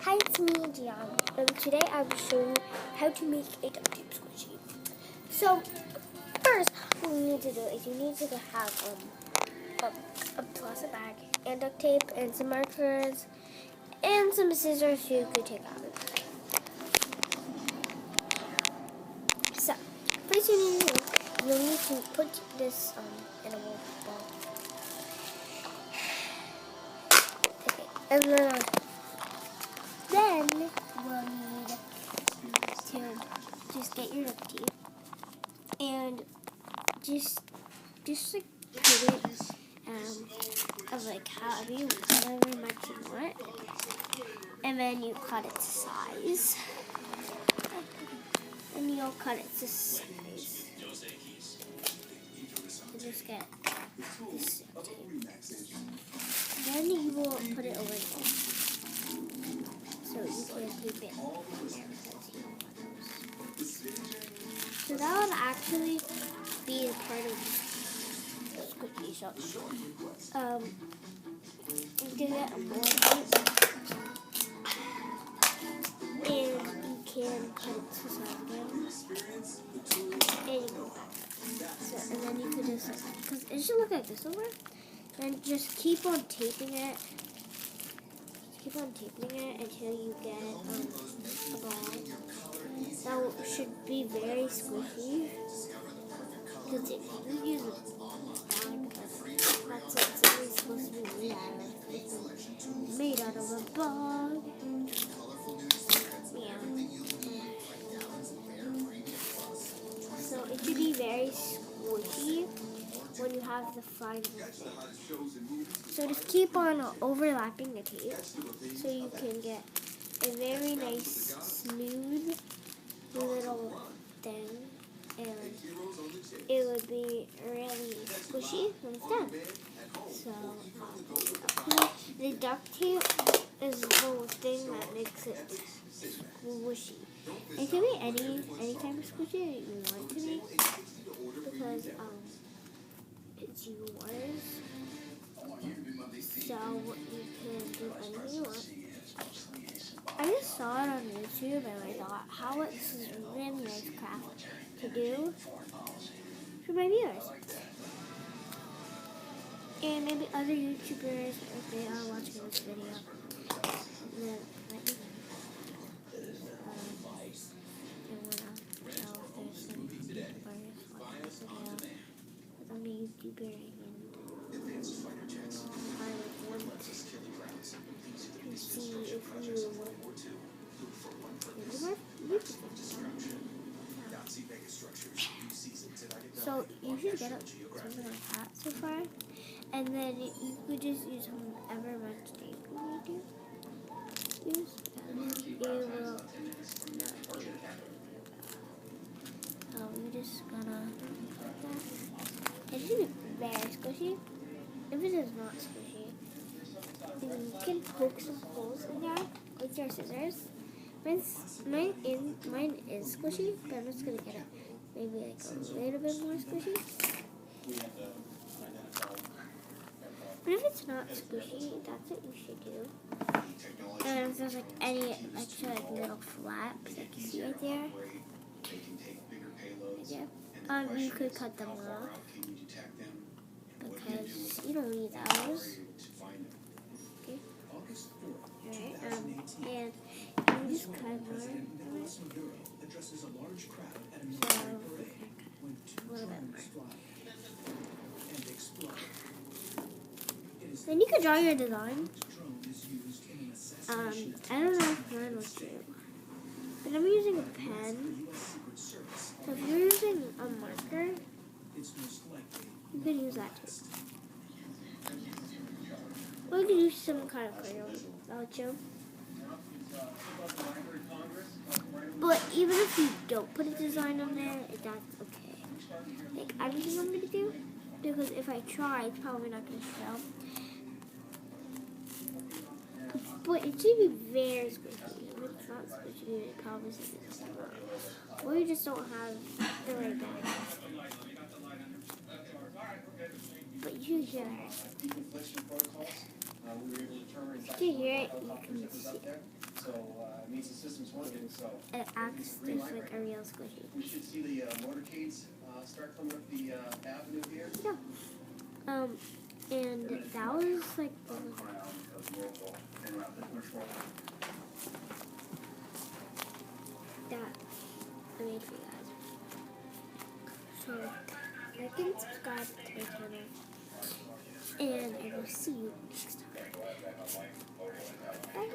Hi, it's me, Gian. Today I will show you how to make a duct tape squishy. So, first, what you need to do is you need to have a plastic bag and duct tape and some markers and some scissors you could take out. So, first you need you'll need to put this in a ball. Okay, and then we'll need to just get your duct tape and just like put it of like however much you want, and then you cut it to size, and you'll cut it to size. You just get this tape. Then you will put it over here, so you can keep it there. So that would actually be a part of the squishy. So, you can get a more tape, and you can put it to side again, and you go back. So, and then you can just, because it should look like this over, and just keep on taping it. Keep on taping it until you get a ball that should be very squishy. Because if you use a bag, that's it's really supposed to be made out of a bug. Yeah. So it should be very squishy when you have the final thing. So just keep on overlapping the tape so you can get a very nice, smooth little thing, and it would be really squishy when it's done. So the duct tape is the whole thing that makes it squishy. It can be any type of squishy that you want to make, because it's yours. So you can do anything you want. I just saw it on YouTube and I thought, this is a really nice craft to do for my viewers. And maybe other YouTubers, if they are watching this video, then I'm a YouTuber and I would want to see if you So you should get something like that so far, and then you could just use whatever much tape you need to use, and it will. You're just gonna put that. It should be very squishy. If it is not squishy, you can poke some holes in there with your scissors. Mine is squishy, but I'm just gonna get it maybe like a little bit more squishy. But if it's not squishy, that's what you should do. And if there's like any extra little flaps, like you see right there, you could cut them off because you don't need those. Okay. Alright, and you just cut more of it. So, a little bit more. Then you could draw your design. I don't know if mine will do, but I'm using a pen. So if you're using a marker, you can use that too. Or you can use some kind of crayon. I'll show. But even if you don't put a design on there, that's okay. Like I don't think I'm gonna do, because if I try, it's probably not gonna show. But it should be very squishy. If it's not squishy, it probably isn't. Or you just don't have the right bag. But you hear it. If you hear it, you can see it. So it means the system's working. So it acts just like a real squishy. we should see the motorcades start coming up the avenue here. Yeah. And that was like that I made for you guys. So like and subscribe to my channel, and I will see you next time. Bye.